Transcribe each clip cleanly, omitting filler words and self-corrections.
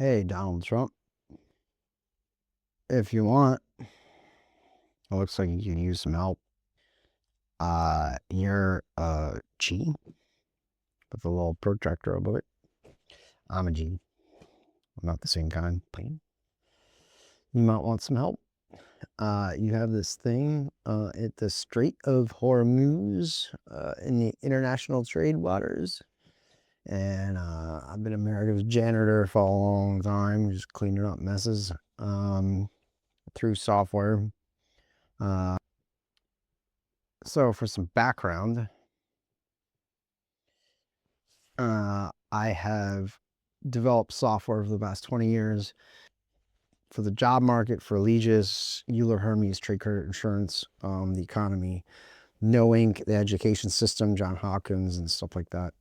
Hey, Donald Trump, if you want, it looks like you can use some help. You're a G with a little protractor above it. I'm a G. I'm not the same kind. Plain. You might want some help. You have this thing at the Strait of Hormuz in the international trade waters. And I've been America's janitor for a long time, just cleaning up messes through software. So for some background, I have developed software for the past 20 years for the job market, for Legis, Euler Hermes, trade credit insurance, the economy, No Inc., the education system, John Hopkins, and stuff like that.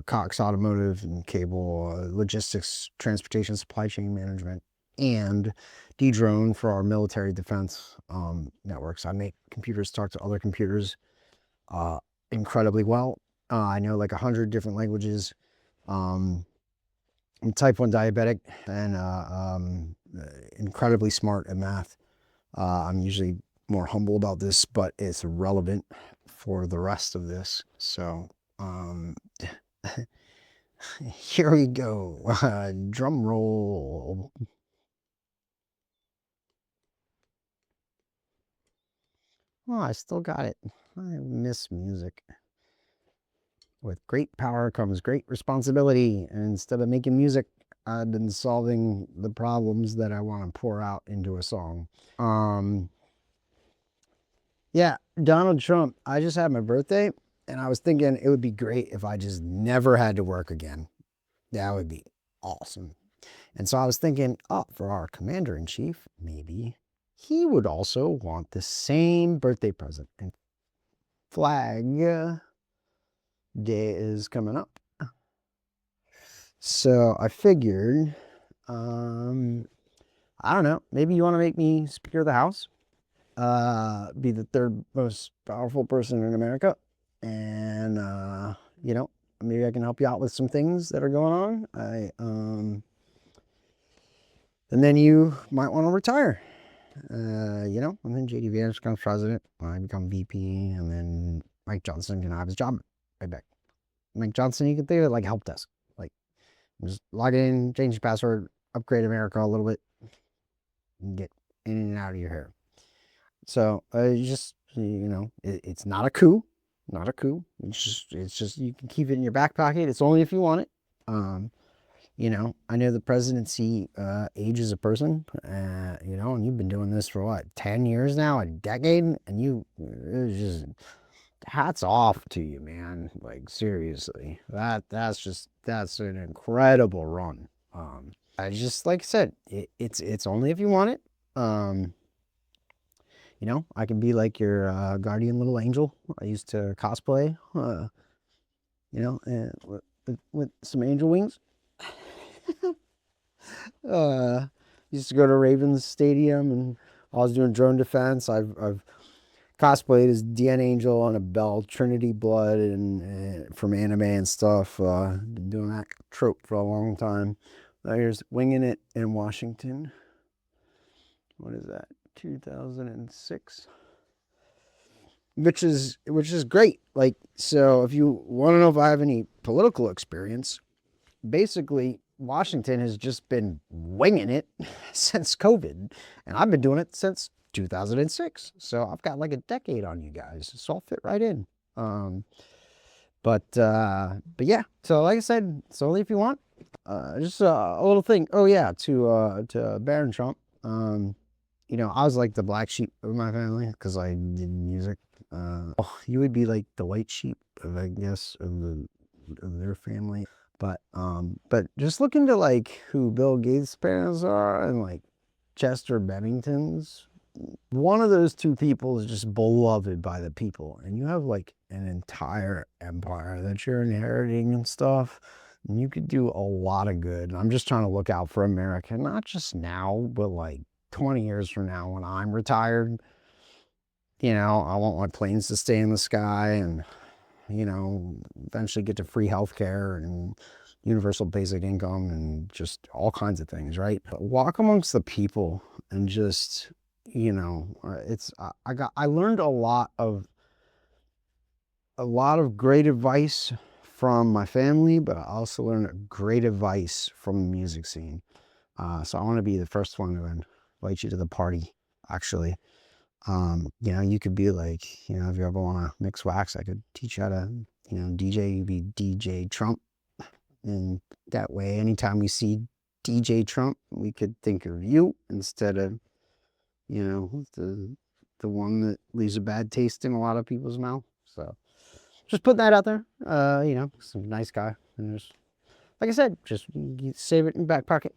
Cox Automotive and Cable, logistics, transportation, supply chain management, and D-Drone for our military defense networks. I make computers talk to other computers incredibly well. I know like 100 different languages. I'm type 1 diabetic and incredibly smart at math. I'm usually more humble about this, but it's relevant for the rest of this. So here we go. Drum roll. Oh, I still got it. I miss music. With great power comes great responsibility. And instead of making music, I've been solving the problems that I want to pour out into a song. Yeah, Donald Trump. I just had my birthday, and I was thinking it would be great if I just never had to work again. That would be awesome. And so I was thinking, oh, for our commander-in-chief, maybe he would also want the same birthday present. And Flag Day is coming up. So I figured, I don't know, maybe you want to make me Speaker of the House, be the third most powerful person in America, and you know, maybe I can help you out with some things that are going on. And then you might want to retire, you know, and then JD Vance becomes president, I become VP, and then Mike Johnson can have his job right back. Mike Johnson, you can think of it like help desk. Like, just log in, change your password, upgrade America a little bit, and get in and out of your hair. So just, you know, it's not a coup, not a coup. It's just you can keep it in your back pocket. It's only if you want it. You know, I know the presidency ages a person, you know, and you've been doing this for what, 10 years now, a decade, and it's just hats off to you, man. Like, seriously, that's an incredible run. I just, like I said, it's only if you want it. You know, I can be like your guardian little angel. I used to cosplay, you know, with some angel wings. Used to go to Ravens Stadium, and I was doing drone defense. I've cosplayed as DN Angel on a belt, Trinity Blood, and from anime and stuff. Been doing that trope for a long time. Here's Winging It in Washington. What is that? 2006. Which is great. Like, so if you want to know if I have any political experience, basically Washington has just been winging it since COVID, and I've been doing it since 2006. So I've got like a decade on you guys, so I'll fit right in. But yeah. So like I said, it's only if you want. Just a little thing. Oh yeah, to Baron Trump. You know, I was like the black sheep of my family because I did music. You would be like the white sheep of, I guess, of their family. But just look into like who Bill Gates' parents are and like Chester Bennington's. One of those two people is just beloved by the people, and you have like an entire empire that you're inheriting and stuff. And you could do a lot of good. And I'm just trying to look out for America, not just now, but like 20 years from now when I'm retired. You know, I want my planes to stay in the sky, and, you know, eventually get to free healthcare and universal basic income and just all kinds of things, right? But walk amongst the people and just, you know, I learned a lot of great advice from my family, but I also learned great advice from the music scene. So I want to be the first one to invite you to the party, actually. You know, you could be like, you know, if you ever want to mix wax, I could teach you how to, you know, DJ. You be DJ Trump. And that way, anytime we see DJ Trump, we could think of you instead of, you know, the one that leaves a bad taste in a lot of people's mouth. So just put that out there. You know, some nice guy. And just, like I said, just save it in your back pocket.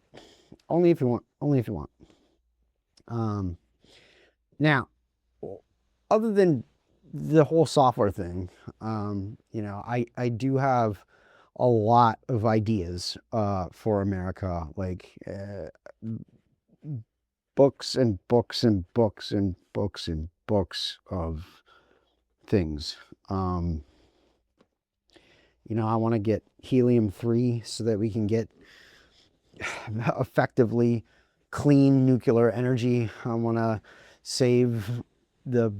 Only if you want. Only if you want. Now, other than the whole software thing, you know, I do have a lot of ideas for America, like books and books and books and books and books of things. You know, I want to get helium-3 so that we can get effectively clean nuclear energy. I want to save the,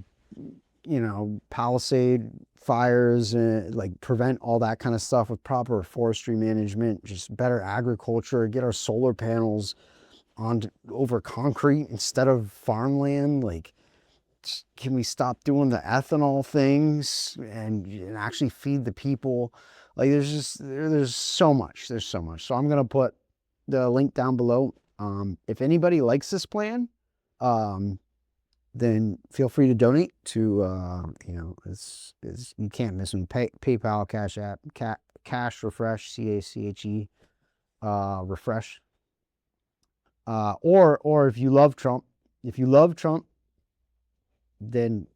you know, Palisade fires and like prevent all that kind of stuff with proper forestry management, just better agriculture, get our solar panels on over concrete instead of farmland. Like, can we stop doing the ethanol things and actually feed the people? Like, there's so much. There's so much. So I'm going to put the link down below. If anybody likes this plan, then feel free to donate to, you know, you can't miss them. PayPal, Cash App, ℂache Ⅎefresh, CACHE, refresh. Or if you love Trump, then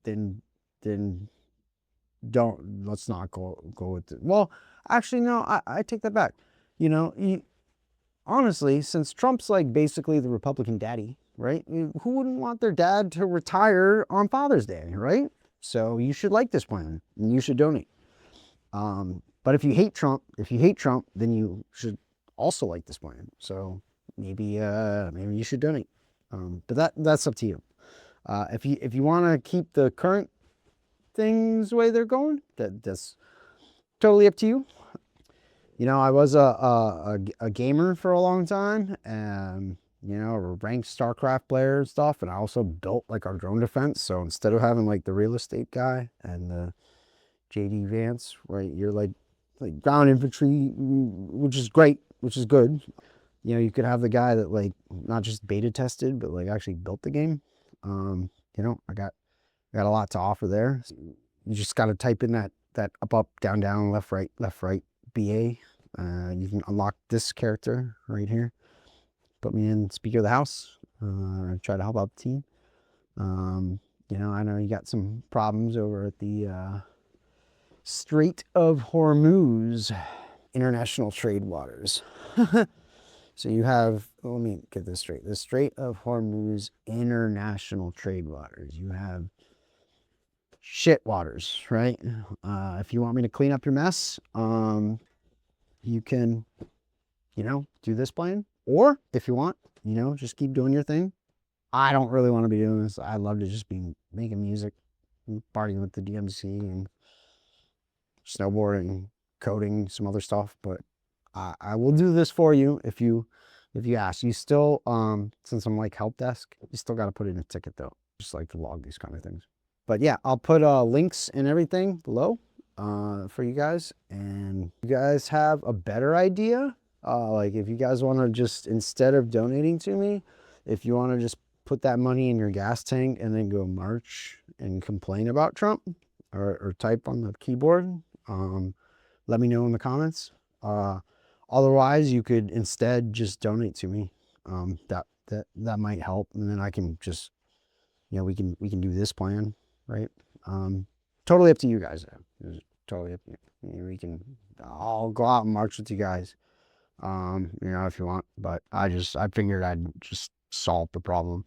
let's not go with it. Well, actually, no, I take that back. You know, honestly, since Trump's like basically the Republican daddy, right? Who wouldn't want their dad to retire on Father's Day, right? So you should like this plan and you should donate. But if you hate Trump, then you should also like this plan. So maybe you should donate. But that's up to you. If you want to keep the current things the way they're going, that's totally up to you. You know, I was a gamer for a long time, and you know, a ranked StarCraft player and stuff, and I also built like our drone defense. So instead of having like the real estate guy and the JD Vance, right, you're like ground infantry, which is great, which is good. You know, you could have the guy that like not just beta tested, but like actually built the game. You know, I got a lot to offer there. You just got to type in that up, down, down, left, right, BA. You can unlock this character right here. Put me in Speaker of the House. Try to help out the team. You know, I know you got some problems over at the Strait of Hormuz, international trade waters. So you have, let me get this straight. The Strait of Hormuz, international trade waters. You have shit waters, right? If you want me to clean up your mess, you can, you know, do this plan. Or if you want, you know, just keep doing your thing. I don't really want to be doing this. I love to just be making music, partying with the DMC and snowboarding, coding, some other stuff. But I will do this for you if you ask. You still, since I'm like help desk, you still got to put in a ticket though. Just like to log these kind of things. But yeah, I'll put links and everything below for you guys. And you guys have a better idea. Like if you guys want to just, instead of donating to me, if you want to just put that money in your gas tank and then go march and complain about Trump or type on the keyboard, let me know in the comments. Otherwise, you could instead just donate to me. That might help, and then I can just, you know, we can do this plan, right? Totally up to you guys. It's totally up to you. I'll go out and march with you guys, you know, if you want. But I figured I'd just solve the problem.